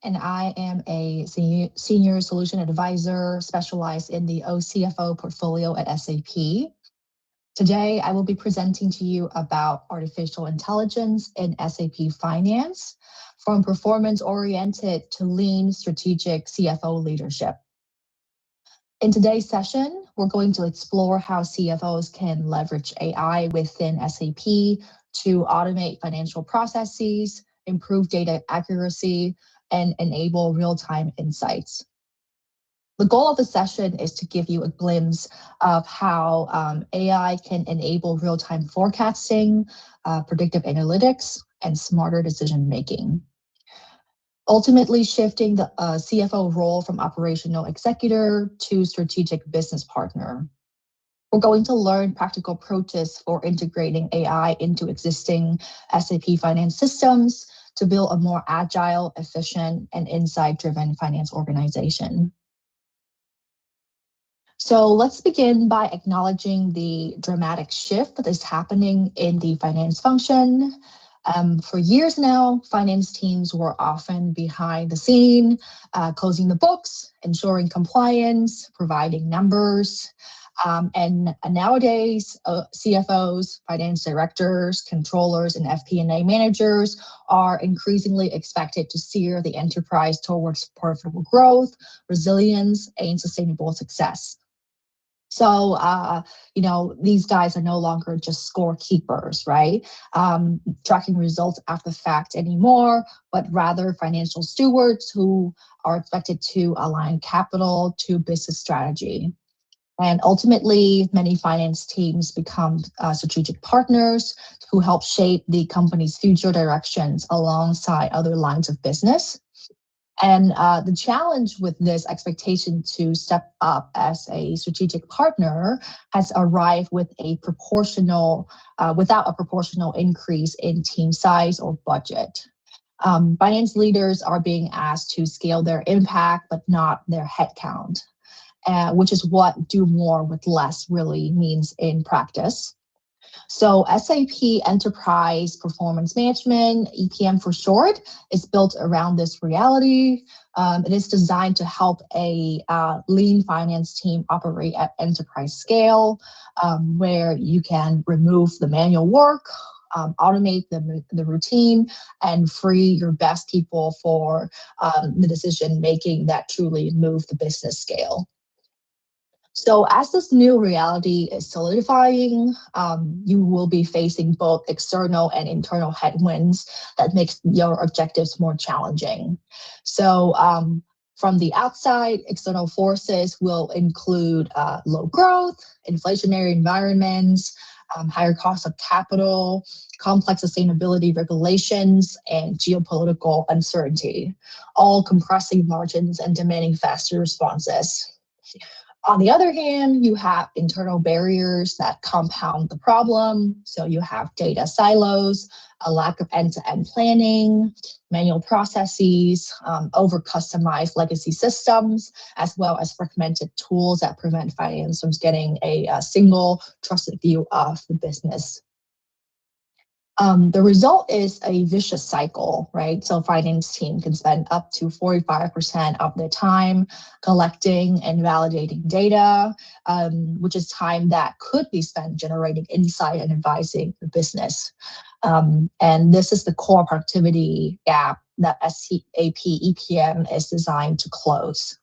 and I am a senior solution advisor specialized in the CFO portfolio at SAP. Today, I will be presenting to you about artificial intelligence in SAP Finance, from performance-oriented to lean strategic CFO leadership. In today's session, we're going to explore how CFOs can leverage AI within SAP to automate financial processes, improve data accuracy, and enable real-time insights. The goal of the session is to give you a glimpse of how AI can enable real-time forecasting, predictive analytics, and smarter decision-making, ultimately shifting the CFO role from operational executor to strategic business partner. We're going to learn practical approaches for integrating AI into existing SAP finance systems to build a more agile, efficient, and insight-driven finance organization. So let's begin by acknowledging the dramatic shift that is happening in the finance function. For years now, finance teams were often behind the scene, closing the books, ensuring compliance, providing numbers. And nowadays, CFOs, finance directors, controllers, and FP&A managers are increasingly expected to steer the enterprise towards profitable growth, resilience, and sustainable success. So, these guys are no longer just scorekeepers, right? Tracking results after the fact anymore, but rather financial stewards who are expected to align capital to business strategy. And ultimately, many finance teams become strategic partners who help shape the company's future directions alongside other lines of business. And the challenge with this expectation to step up as a strategic partner has arrived with without a proportional increase in team size or budget. Finance leaders are being asked to scale their impact, but not their headcount, which is what do more with less really means in practice. So SAP Enterprise Performance Management, EPM for short, is built around this reality. It is designed to help a lean finance team operate at enterprise scale, where you can remove the manual work, automate the routine, and free your best people for the decision making that truly move the business scale. So as this new reality is solidifying, you will be facing both external and internal headwinds that makes your objectives more challenging. So from the outside, external forces will include low growth, inflationary environments, higher cost of capital, complex sustainability regulations, and geopolitical uncertainty, all compressing margins and demanding faster responses. On the other hand, you have internal barriers that compound the problem. So you have data silos, a lack of end-to-end planning, manual processes, over-customized legacy systems, as well as fragmented tools that prevent finance from getting a single trusted view of the business. The result is a vicious cycle, right? So finance team can spend up to 45% of their time collecting and validating data, which is time that could be spent generating insight and advising the business. And this is the core productivity gap that SAP EPM is designed to close.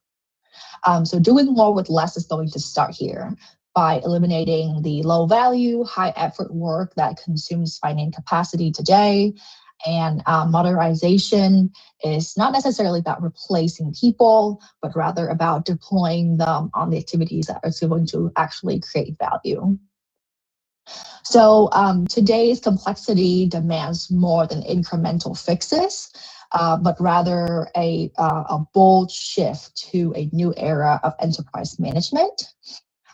So doing more with less is going to start here, by eliminating the low value, high effort work that consumes finance capacity today. And modernization is not necessarily about replacing people, but rather about deploying them on the activities that are going to actually create value. So today's complexity demands more than incremental fixes, but rather a bold shift to a new era of enterprise management.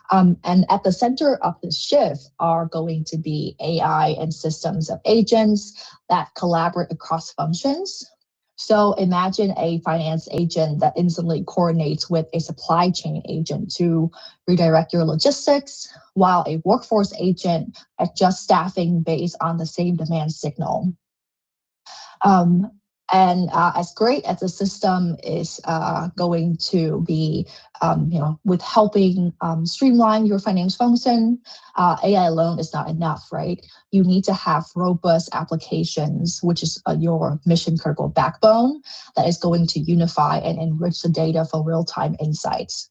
And at the center of this shift are going to be AI and systems of agents that collaborate across functions. So imagine a finance agent that instantly coordinates with a supply chain agent to redirect your logistics, while a workforce agent adjusts staffing based on the same demand signal. And as great as the system is going to be, with helping streamline your finance function, AI alone is not enough, right? You need to have robust applications, which is your mission critical backbone that is going to unify and enrich the data for real-time insights,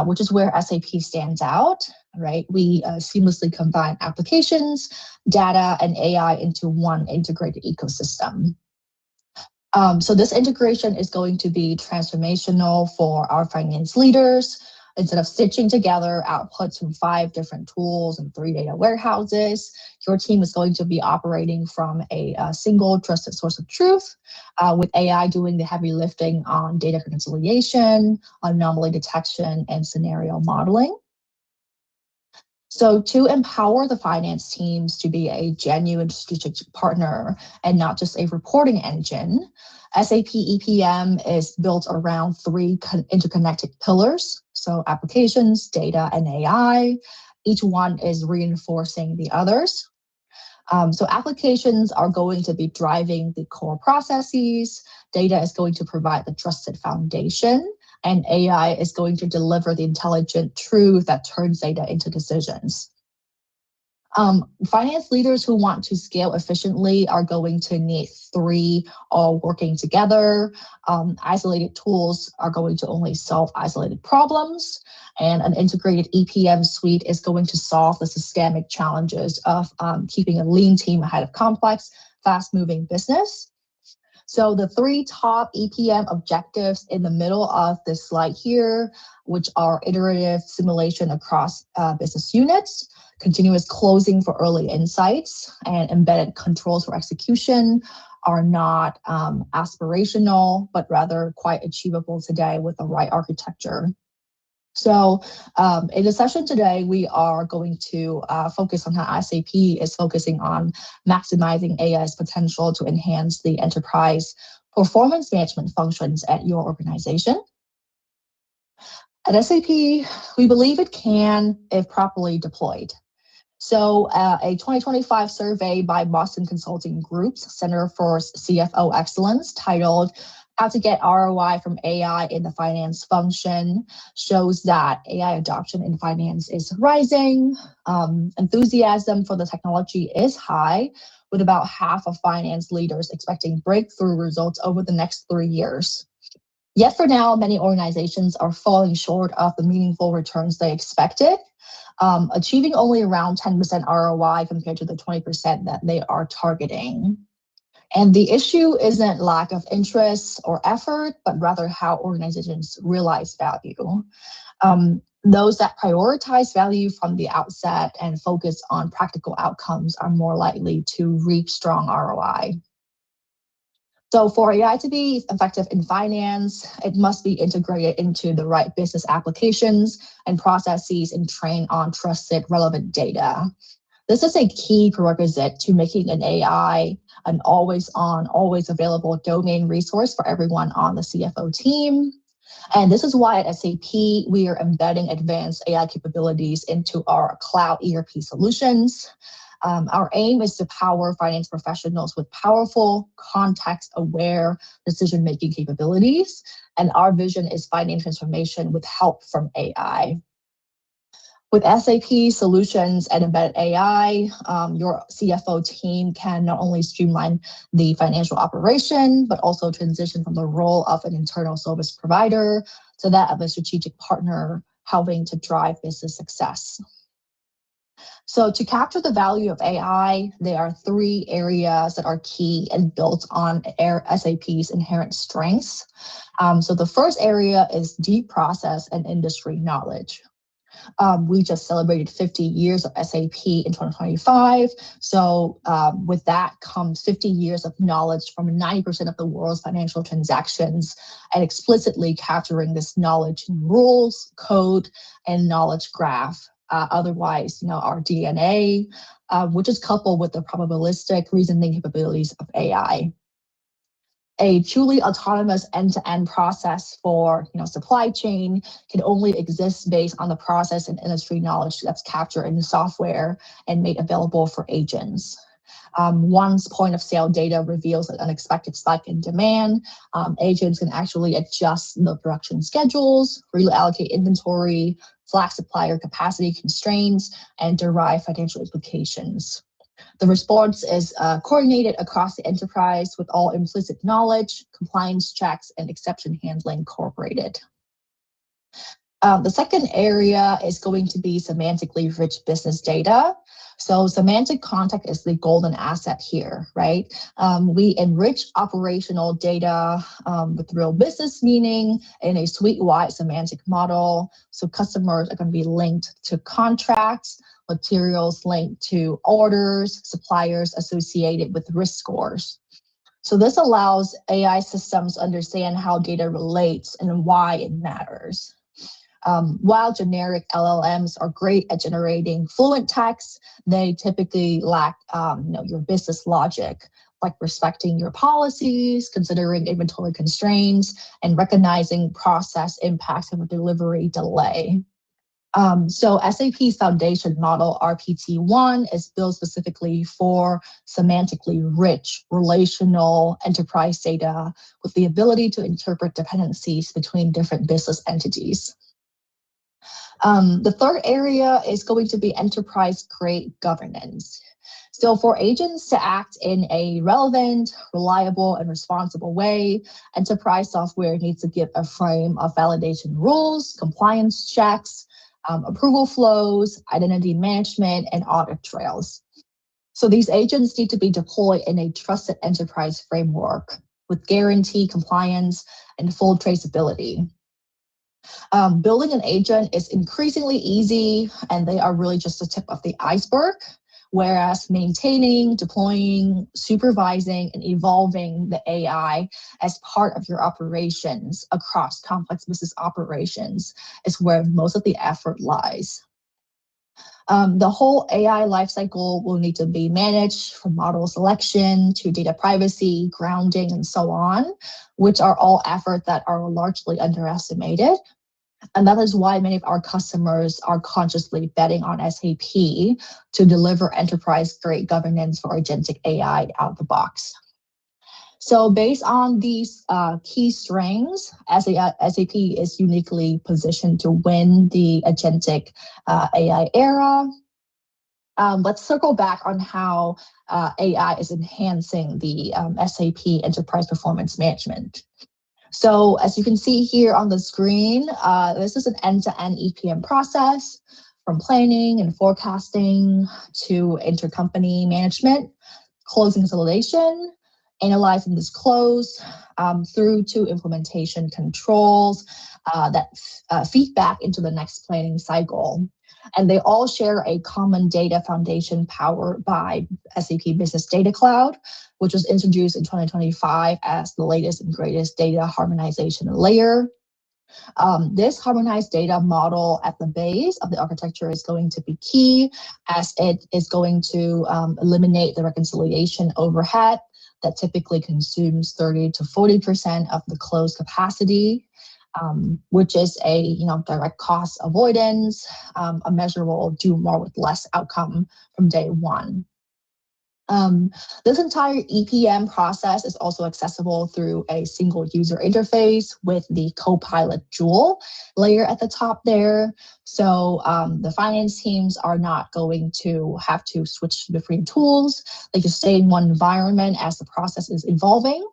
which is where SAP stands out, right? We seamlessly combine applications, data, and AI into one integrated ecosystem. So this integration is going to be transformational for our finance leaders. Instead of stitching together outputs from 5 different tools and 3 data warehouses, your team is going to be operating from a single trusted source of truth, with AI doing the heavy lifting on data reconciliation, anomaly detection, and scenario modeling. So to empower the finance teams to be a genuine strategic partner and not just a reporting engine, SAP EPM is built around 3 interconnected pillars. So applications, data, and AI. Each one is reinforcing the others. So applications are going to be driving the core processes. Data is going to provide the trusted foundation, and AI is going to deliver the intelligent truth that turns data into decisions. Finance leaders who want to scale efficiently are going to need 3 all working together. Isolated tools are going to only solve isolated problems, and an integrated EPM suite is going to solve the systemic challenges of keeping a lean team ahead of complex, fast-moving business. So the 3 top EPM objectives in the middle of this slide here, which are iterative simulation across business units, continuous closing for early insights, and embedded controls for execution, are not aspirational, but rather quite achievable today with the right architecture. So in the session today, we are going to focus on how SAP is focusing on maximizing AI's potential to enhance the enterprise performance management functions at your organization. At SAP, we believe it can if properly deployed. So a 2025 survey by Boston Consulting Group's Center for CFO Excellence titled How to Get ROI from AI in the Finance Function shows that AI adoption in finance is rising. Enthusiasm for the technology is high, with about half of finance leaders expecting breakthrough results over the next 3 years. Yet for now, many organizations are falling short of the meaningful returns they expected, achieving only around 10% ROI compared to the 20% that they are targeting. And the issue isn't lack of interest or effort, but rather how organizations realize value. Those that prioritize value from the outset and focus on practical outcomes are more likely to reap strong ROI. So for AI to be effective in finance, it must be integrated into the right business applications and processes and trained on trusted, relevant data. This is a key prerequisite to making an AI an always on, always available domain resource for everyone on the CFO team. And this is why at SAP, we are embedding advanced AI capabilities into our cloud ERP solutions. Our aim is to power finance professionals with powerful, context-aware decision-making capabilities. And our vision is finance transformation with help from AI. With SAP solutions and embedded AI, your CFO team can not only streamline the financial operation, but also transition from the role of an internal service provider to that of a strategic partner, helping to drive business success. So to capture the value of AI, there are 3 areas that are key and built on SAP's inherent strengths. So the first area is deep process and industry knowledge. We just celebrated 50 years of SAP in 2025. So with that comes 50 years of knowledge from 90% of the world's financial transactions, and explicitly capturing this knowledge in rules, code, and knowledge graph. Otherwise, our DNA, which is coupled with the probabilistic reasoning capabilities of AI. A truly autonomous end-to-end process for supply chain can only exist based on the process and industry knowledge that's captured in the software and made available for agents. Once point of sale data reveals an unexpected spike in demand, agents can actually adjust the production schedules, reallocate inventory, flag supplier capacity constraints, and derive financial implications. The response is coordinated across the enterprise with all implicit knowledge, compliance checks, and exception handling incorporated. The second area is going to be semantically rich business data. So semantic context is the golden asset here, right? We enrich operational data with real business meaning in a suite-wide semantic model. So customers are going to be linked to contracts, materials linked to orders, suppliers associated with risk scores. So this allows AI systems to understand how data relates and why it matters. While generic LLMs are great at generating fluent text, they typically lack your business logic, like respecting your policies, considering inventory constraints, and recognizing process impacts of a delivery delay. So SAP's foundation model, RPT-1, is built specifically for semantically rich relational enterprise data with the ability to interpret dependencies between different business entities. The third area is going to be enterprise-grade governance. So for agents to act in a relevant, reliable, and responsible way, enterprise software needs to give a frame of validation rules, compliance checks, approval flows, identity management, and audit trails. So these agents need to be deployed in a trusted enterprise framework with guaranteed compliance and full traceability. Building an agent is increasingly easy, and they are really just the tip of the iceberg, whereas maintaining, deploying, supervising, and evolving the AI as part of your operations across complex business operations is where most of the effort lies. The whole AI lifecycle will need to be managed from model selection to data privacy, grounding, and so on, which are all efforts that are largely underestimated. And that is why many of our customers are consciously betting on SAP to deliver enterprise-grade governance for agentic AI out of the box. So based on these key strengths, SAP is uniquely positioned to win the agentic AI era. Let's circle back on how AI is enhancing the SAP Enterprise Performance Management. So as you can see here on the screen, this is an end-to-end EPM process from planning and forecasting to intercompany management, closing consolidation, analyzing this close, through to implementation controls that feed back into the next planning cycle. And they all share a common data foundation powered by SAP Business Data Cloud, which was introduced in 2025 as the latest and greatest data harmonization layer. This harmonized data model at the base of the architecture is going to be key, as it is going to eliminate the reconciliation overhead that typically consumes 30 to 40% of the closed capacity. Which is a direct cost avoidance, a measurable do more with less outcome from day one. This entire EPM process is also accessible through a single user interface with the Copilot Joule layer at the top there. So the finance teams are not going to have to switch between tools. They can stay in one environment as the process is evolving.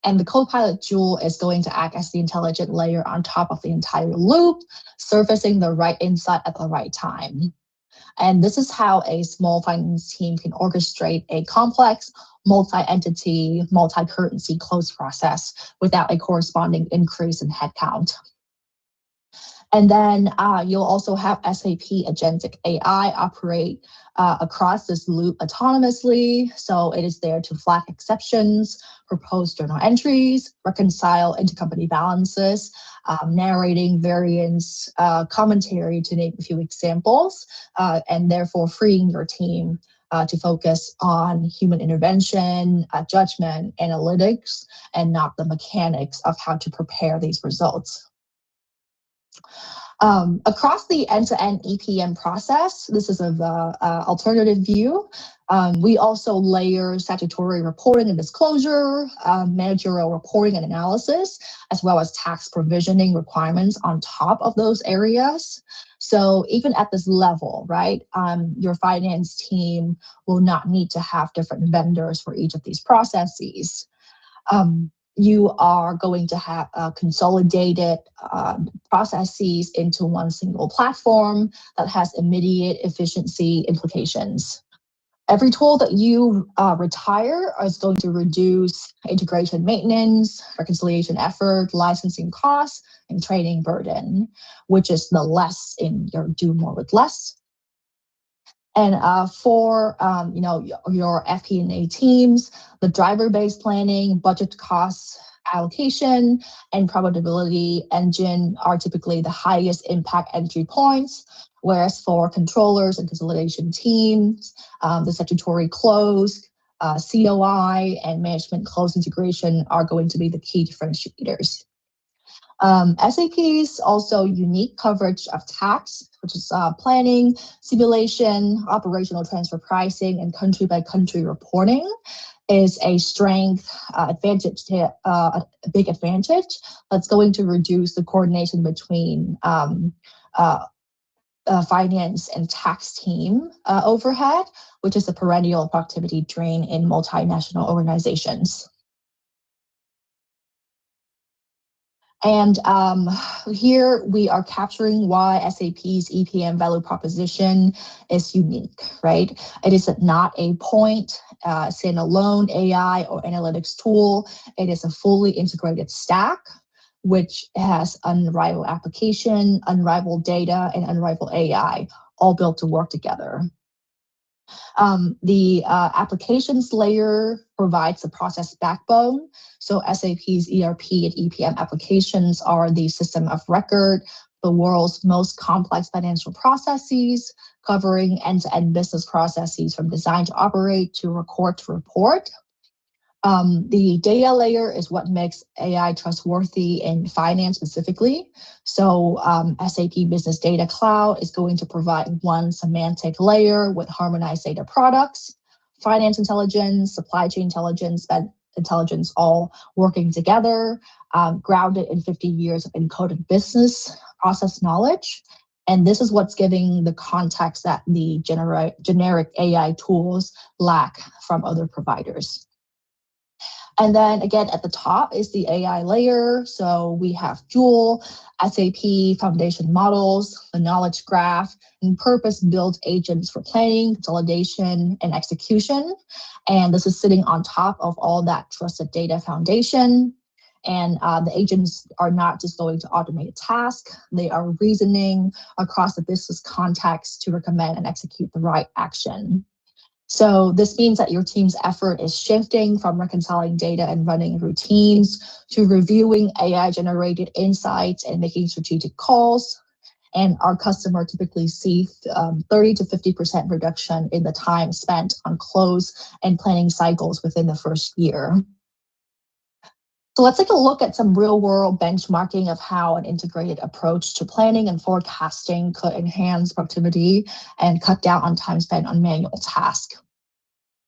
And the Copilot Joule is going to act as the intelligent layer on top of the entire loop, surfacing the right insight at the right time. And this is how a small finance team can orchestrate a complex multi-entity, multi-currency close process without a corresponding increase in headcount. And then you'll also have SAP Agentic AI operate across this loop autonomously. So it is there to flag exceptions, propose journal entries, reconcile intercompany balances, narrating variance commentary, to name a few examples, and therefore freeing your team to focus on human intervention, judgment, analytics, and not the mechanics of how to prepare these results. Across the end-to-end EPM process, this is an alternative view. We also layer statutory reporting and disclosure, managerial reporting and analysis, as well as tax provisioning requirements on top of those areas. So even at this level, right, your finance team will not need to have different vendors for each of these processes. You are going to have consolidated processes into one single platform that has immediate efficiency implications. Every tool that you retire is going to reduce integration maintenance, reconciliation effort, licensing costs, and training burden, which is the less in your do more with less. And for your FP&A teams, the driver-based planning, budget costs allocation, and probability engine are typically the highest impact entry points. Whereas for controllers and consolidation teams, the statutory close, COI, and management close integration are going to be the key differentiators. SAP's also unique coverage of tax, which is planning, simulation, operational transfer pricing, and country-by-country reporting, is a strength, advantage, a big advantage that's going to reduce the coordination between finance and tax team overhead, which is a perennial productivity drain in multinational organizations. And here we are capturing why SAP's EPM value proposition is unique, right? It is not a point standalone AI or analytics tool. It is a fully integrated stack, which has unrivaled application, unrivaled data, and unrivaled AI, all built to work together. The applications layer provides the process backbone. So SAP's ERP and EPM applications are the system of record, the world's most complex financial processes, covering end-to-end business processes from design to operate to record to report. The data layer is what makes AI trustworthy in finance specifically. So SAP Business Data Cloud is going to provide one semantic layer with harmonized data products, finance intelligence, supply chain intelligence, spend intelligence, all working together, grounded in 50 years of encoded business process knowledge. And this is what's giving the context that the generic AI tools lack from other providers. And then again, at the top is the AI layer. So we have Joule, SAP foundation models, the knowledge graph, and purpose-built agents for planning, consolidation, and execution. And this is sitting on top of all that trusted data foundation. And the agents are not just going to automate a task. They are reasoning across the business context to recommend and execute the right action. So this means that your team's effort is shifting from reconciling data and running routines to reviewing AI-generated insights and making strategic calls. And our customer typically sees 30 to 50% reduction in the time spent on close and planning cycles within the first year. So let's take a look at some real-world benchmarking of how an integrated approach to planning and forecasting could enhance productivity and cut down on time spent on manual tasks.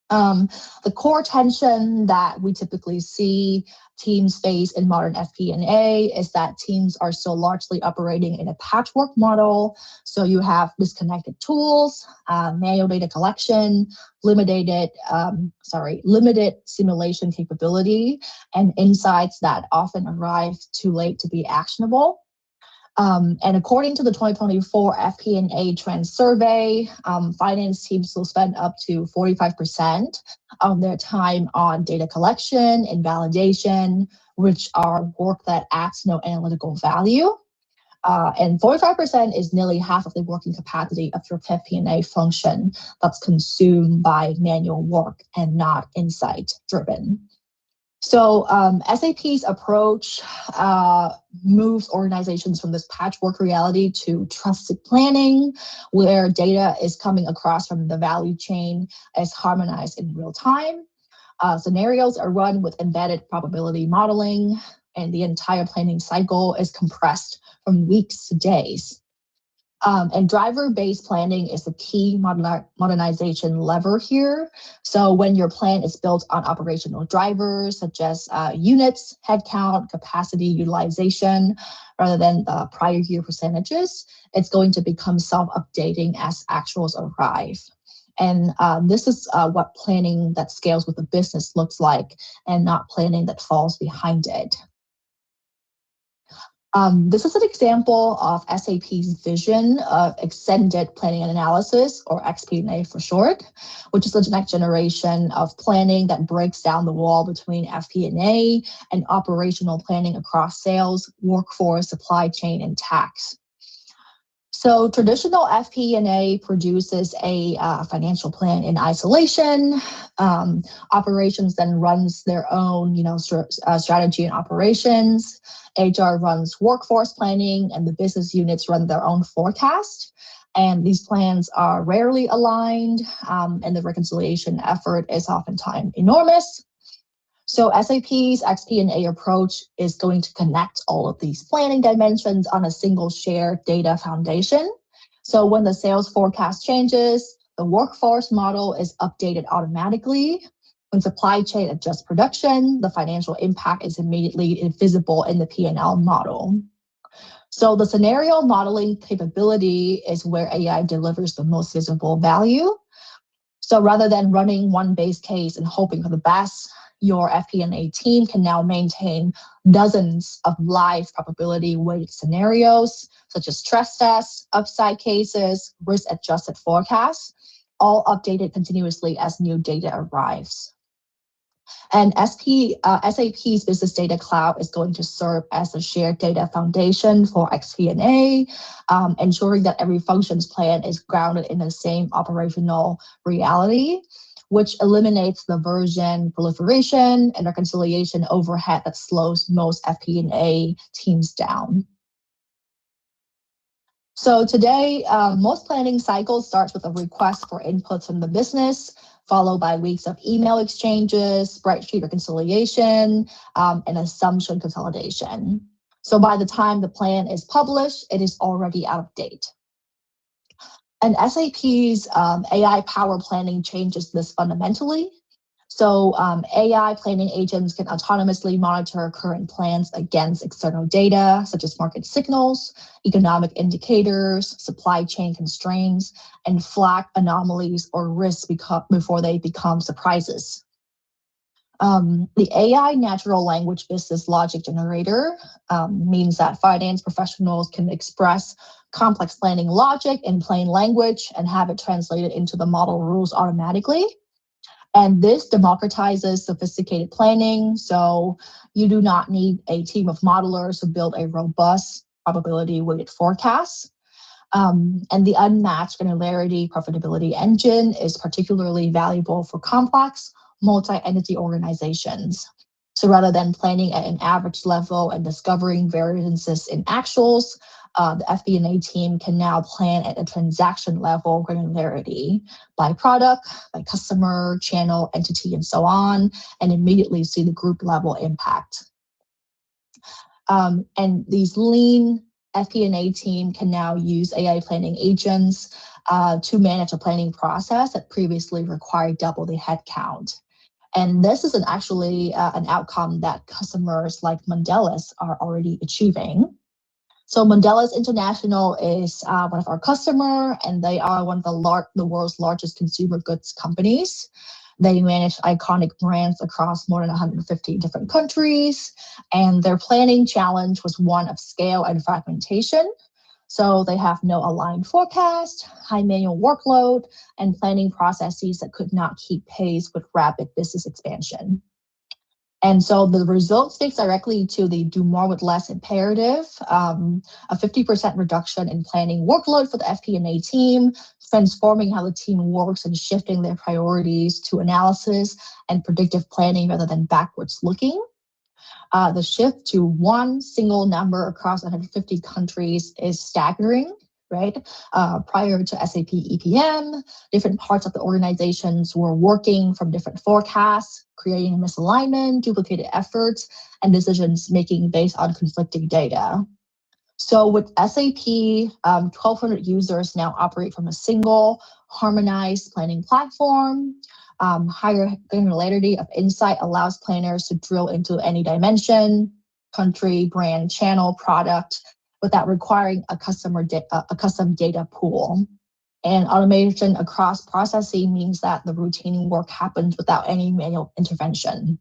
The core tension that we typically see teams face in modern FP&A is that teams are still largely operating in a patchwork model. So you have disconnected tools, manual data collection, limited simulation capability, and insights that often arrive too late to be actionable. And according to the 2024 FP&A Trends Survey, finance teams will spend up to 45% of their time on data collection and validation, which are work that adds no analytical value. And 45% is nearly half of the working capacity of your FP&A function that's consumed by manual work and not insight-driven. So SAP's approach moves organizations from this patchwork reality to trusted planning, where data is coming across from the value chain as harmonized in real time. Scenarios are run with embedded probability modeling, and the entire planning cycle is compressed from weeks to days. And driver-based planning is the key modernization lever here. So when your plan is built on operational drivers, such as units, headcount, capacity utilization, rather than the prior year percentages, it's going to become self-updating as actuals arrive. And this is what planning that scales with the business looks like, and not planning that falls behind it. This is an example of SAP's vision of extended planning and analysis, or XP&A for short, which is the next generation of planning that breaks down the wall between FP&A and operational planning across sales, workforce, supply chain, and tax. So traditional FP&A produces a financial plan in isolation. Operations then runs their own, strategy and operations. HR runs workforce planning, and the business units run their own forecast. And these plans are rarely aligned, and the reconciliation effort is oftentimes enormous. So SAP's XP&A approach is going to connect all of these planning dimensions on a single shared data foundation. So when the sales forecast changes, the workforce model is updated automatically. When supply chain adjusts production, the financial impact is immediately visible in the P&L model. So the scenario modeling capability is where AI delivers the most visible value. So rather than running one base case and hoping for the best, your FP&A team can now maintain dozens of live probability-weighted scenarios, such as stress tests, upside cases, risk-adjusted forecasts, all updated continuously as new data arrives. And SAP's Business Data Cloud is going to serve as a shared data foundation for XP&A, ensuring that every functions plan is grounded in the same operational reality, which eliminates the version proliferation and reconciliation overhead that slows most FP&A teams down. So today, most planning cycles starts with a request for inputs from the business, followed by weeks of email exchanges, spreadsheet reconciliation, and assumption consolidation. So by the time the plan is published, it is already out of date. And SAP's AI power planning changes this fundamentally. So AI planning agents can autonomously monitor current plans against external data, such as market signals, economic indicators, supply chain constraints, and flag anomalies or risks before they become surprises. The AI natural language business logic generator means that finance professionals can express complex planning logic in plain language and have it translated into the model rules automatically. And this democratizes sophisticated planning, so you do not need a team of modelers to build a robust probability-weighted forecast. And the unmatched granularity profitability engine is particularly valuable for complex multi-entity organizations. So rather than planning at an average level and discovering variances in actuals, the FP&A team can now plan at a transaction level granularity by product, by customer, channel, entity, and so on, and immediately see the group level impact. And these lean FP&A team can now use AI planning agents to manage a planning process that previously required double the headcount. And this is actually an outcome that customers like Mondelez are already achieving. So Mondelez International is one of our customers, and they are one of the world's largest consumer goods companies. They manage iconic brands across more than 150 different countries, and their planning challenge was one of scale and fragmentation. So they have no aligned forecast, high manual workload, and planning processes that could not keep pace with rapid business expansion. And so the result speaks directly to the do more with less imperative, a 50% reduction in planning workload for the FP&A team, transforming how the team works and shifting their priorities to analysis and predictive planning rather than backwards looking. The shift to one single number across 150 countries is staggering, right? Prior to SAP EPM, different parts of the organizations were working from different forecasts, creating misalignment, duplicated efforts, and decisions making based on conflicting data. So with SAP, 1,200 users now operate from a single harmonized planning platform. Higher granularity of insight allows planners to drill into any dimension, country, brand, channel, product, without requiring a custom data pool. And automation across processing means that the routine work happens without any manual intervention.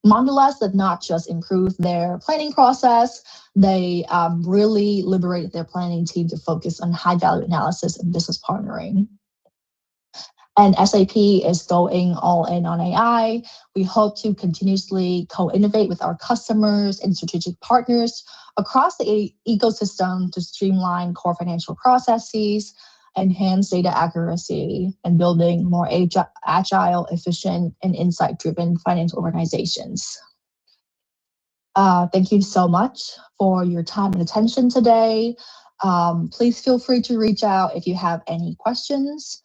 Mondelez did not just improve their planning process, they really liberated their planning team to focus on high value analysis and business partnering. And SAP is going all in on AI. We hope to continuously co-innovate with our customers and strategic partners across the ecosystem to streamline core financial processes, enhance data accuracy, and building more agile, efficient, and insight-driven finance organizations. Thank you so much for your time and attention today. Please feel free to reach out if you have any questions.